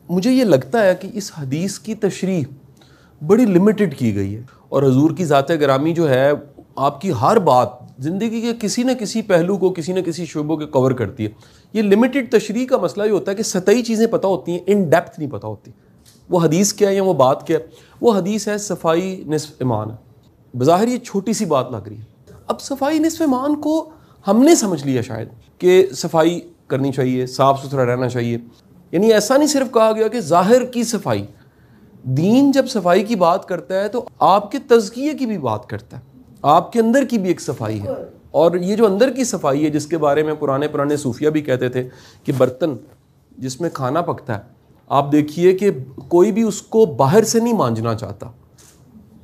मुझे ये लगता है कि इस हदीस की तशरीह बड़ी लिमिटेड की गई है और हजूर की ज़ात गिरामी जो है आपकी हर बात ज़िंदगी के किसी न किसी पहलू को किसी न किसी शुबों के कवर करती है। ये लिमिटेड तशरीह का मसला ये होता है कि सतही चीज़ें पता होती हैं, इन डेप्थ नहीं पता होती। वो हदीस क्या है या वो बात क्या है? वो हदीस है सफाई निस्फ ईमान है। बज़ाहिर ये छोटी सी बात लग रही है। अब सफाई निस्फ ईमान को हमने समझ लिया शायद कि सफाई करनी चाहिए, साफ़ सुथरा रहना चाहिए। यानी ऐसा नहीं सिर्फ कहा गया कि ज़ाहिर की सफाई, दीन जब सफाई की बात करता है तो आपके तज़किये की भी बात करता है, आपके अंदर की भी एक सफाई है। और ये जो अंदर की सफाई है जिसके बारे में पुराने सूफिया भी कहते थे कि बर्तन जिसमें खाना पकता है, आप देखिए कि कोई भी उसको बाहर से नहीं मांजना चाहता,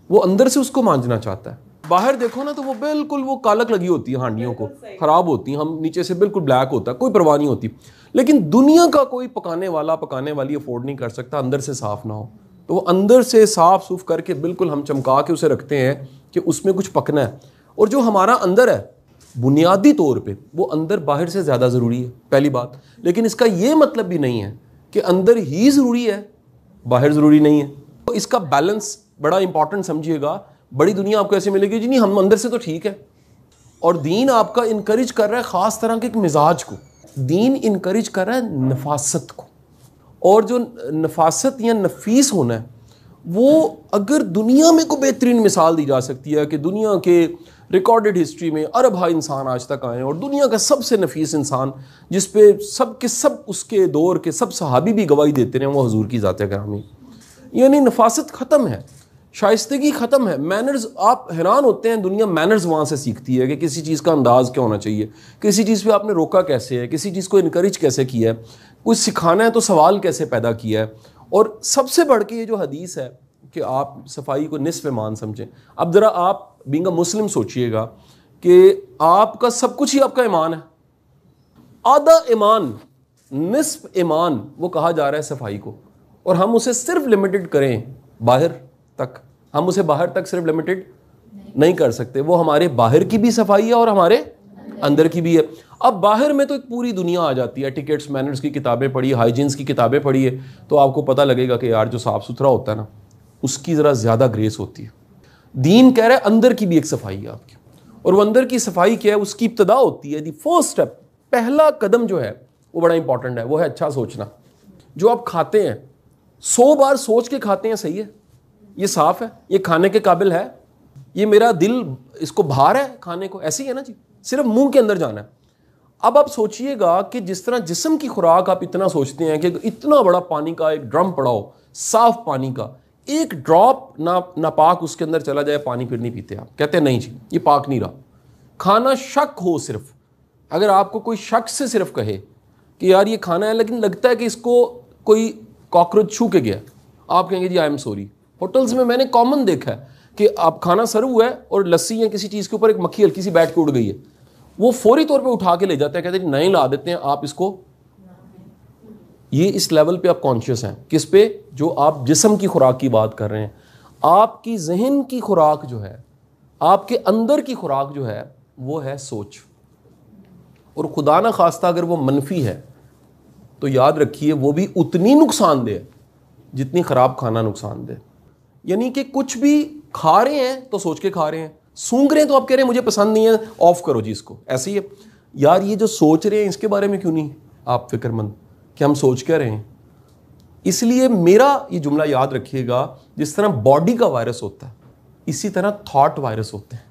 वो अंदर से उसको मांजना चाहता है। बाहर देखो ना तो वो बिल्कुल वो कालक लगी होती है, हांडियों को ख़राब होती हैं, हम नीचे से बिल्कुल ब्लैक होता है, कोई परवाह नहीं होती। लेकिन दुनिया का कोई पकाने वाली अफोर्ड नहीं कर सकता अंदर से साफ़ ना हो। तो वो अंदर से साफ़ सूफ करके बिल्कुल हम चमका के उसे रखते हैं कि उसमें कुछ पकना है। और जो हमारा अंदर है बुनियादी तौर पे वो अंदर बाहर से ज़्यादा ज़रूरी है, पहली बात। लेकिन इसका ये मतलब भी नहीं है कि अंदर ही ज़रूरी है, बाहर ज़रूरी नहीं है। तो इसका बैलेंस बड़ा इंपॉर्टेंट समझिएगा। बड़ी दुनिया आपको ऐसे मिलेगी जी नहीं हम अंदर से तो ठीक है, और दीन आपका इनकरेज कर रहा है ख़ास तरह के एक मिजाज को। दीन इनकरेज कर रहा है नफासत को, और जो नफासत या नफीस होना है वो अगर दुनिया में कोई बेहतरीन मिसाल दी जा सकती है कि दुनिया के रिकॉर्डेड हिस्ट्री में अरब हा इंसान आज तक आए और दुनिया का सबसे नफीस इंसान जिस पे सब के सब उसके दौर के सब सहाबी भी गवाही देते रहे वो हजूर की ज़ात गिरामी। यानी नफासत ख़त्म है, शाइस्तगी ख़त्म है, मैनर्स। आप हैरान होते हैं दुनिया मैनर्स वहाँ से सीखती है कि किसी चीज़ का अंदाज़ क्या होना चाहिए, किसी चीज़ पे आपने रोका कैसे है, किसी चीज़ को इनकरेज कैसे किया है, कुछ सिखाना है तो सवाल कैसे पैदा किया है। और सबसे बढ़ के ये जो हदीस है कि आप सफाई को निस्फ ईमान समझें। अब ज़रा आप बीइंग अ मुस्लिम सोचिएगा कि आपका सब कुछ ही आपका ईमान है, आधा ईमान, निस्फ ईमान वो कहा जा रहा है सफाई को, और हम उसे सिर्फ लिमिटेड करें बाहर तक, हम उसे बाहर तक सिर्फ लिमिटेड नहीं कर सकते। वो हमारे बाहर की भी सफाई है और हमारे अंदर की भी है। अब बाहर में तो एक पूरी दुनिया आ जाती है, टिकट्स, मैनर्स की किताबें पढ़ी, हाइजीन्स की किताबें पढ़ी है, तो आपको पता लगेगा कि यार जो साफ़ सुथरा होता है ना उसकी ज़रा ज़्यादा ग्रेस होती है। दीन कह रहा है अंदर की भी एक सफाई है आपकी, और वो अंदर की सफाई क्या है, उसकी इब्तदा होती है, दी फर्स्ट स्टेप, पहला कदम जो है वो बड़ा इंपॉर्टेंट है, वो है अच्छा सोचना। जो आप खाते हैं 100 बार सोच के खाते हैं, सही है, ये साफ़ है, ये खाने के काबिल है, ये मेरा दिल इसको भार है खाने को, ऐसे ही है ना जी, सिर्फ मुंह के अंदर जाना है। अब आप सोचिएगा कि जिस तरह जिस्म की खुराक आप इतना सोचते हैं कि इतना बड़ा पानी का एक ड्रम पड़ा हो, साफ पानी का, एक ड्रॉप नापाक उसके अंदर चला जाए, पानी फिर नहीं पीते आप, कहते हैं नहीं जी ये पाक नहीं रहा। खाना शक हो, सिर्फ अगर आपको कोई शक से सिर्फ कहे कि यार ये खाना है लेकिन लगता है कि इसको कोई कॉकरोच छू के गया, आप कहेंगे जी आई एम सॉरी। होटल्स में मैंने कॉमन देखा है कि आप खाना सर्व हुआ है और लस्सी या किसी चीज़ के ऊपर एक मक्खी हल्की सी बैठ के उड़ गई है, वो फौरी तौर पे उठा के ले जाते हैं, कहते हैं नहीं ला देते हैं आप इसको। ये इस लेवल पे आप कॉन्शियस हैं किस पे, जो आप जिस्म की खुराक की बात कर रहे हैं। आपकी जहन की खुराक जो है, आपके अंदर की खुराक जो है वो है सोच, और खुदा ना खास्ता अगर वो मनफी है तो याद रखिए वो भी उतनी नुकसानदेह जितनी ख़राब खाना नुकसानदेह। यानी कि कुछ भी खा रहे हैं तो सोच के खा रहे हैं, सूंघ रहे हैं तो आप कह रहे हैं मुझे पसंद नहीं है, ऑफ करो जी इसको, ऐसे ही है। यार ये जो सोच रहे हैं इसके बारे में क्यों नहीं आप फिक्रमंद कि हम सोच क्या रहे हैं। इसलिए मेरा ये जुमला याद रखिएगा, जिस तरह बॉडी का वायरस होता है इसी तरह थॉट वायरस होते हैं।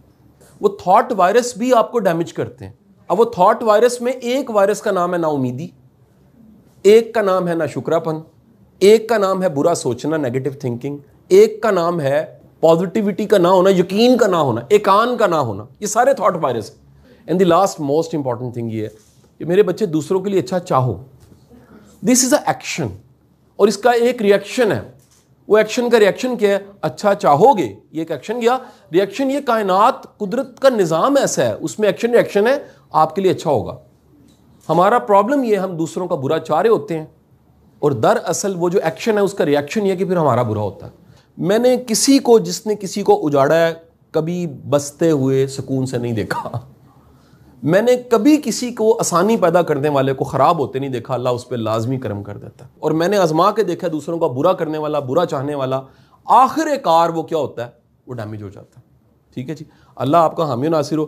वो थॉट वायरस भी आपको डैमेज करते हैं। अब वो थॉट वायरस में एक वायरस का नाम है नाउमीदी, एक का नाम है नाशुक्रापन, एक का नाम है बुरा सोचना, नेगेटिव थिंकिंग, एक का नाम है पॉजिटिविटी का ना होना, यकीन का ना होना, एकान का ना होना। ये सारे थॉट वायरस हैं। And the last most important thing ये है कि मेरे बच्चे दूसरों के लिए अच्छा चाहो, दिस इज अ एक्शन, और इसका एक रिएक्शन है। वो एक्शन का रिएक्शन क्या है, अच्छा चाहोगे, ये एक एक्शन गया। रिएक्शन ये कायनात कुदरत का निज़ाम ऐसा है, उसमें एक्शन रिएक्शन है, आपके लिए अच्छा होगा। हमारा प्रॉब्लम ये, हम दूसरों का बुरा चाह रहे होते हैं, और दरअसल वो जो एक्शन है उसका रिएक्शन ये कि फिर हमारा बुरा होता है। मैंने किसी को, जिसने किसी को उजाड़ा है, कभी बसते हुए सुकून से नहीं देखा। मैंने कभी किसी को आसानी पैदा करने वाले को ख़राब होते नहीं देखा, अल्लाह उस पर लाजमी करम कर देता है। और मैंने आजमा के देखा दूसरों का बुरा करने वाला, बुरा चाहने वाला, आखिर कार वो क्या होता है, वो डैमेज हो जाता है। ठीक है जी, अल्लाह आपका हामी नासिर हो।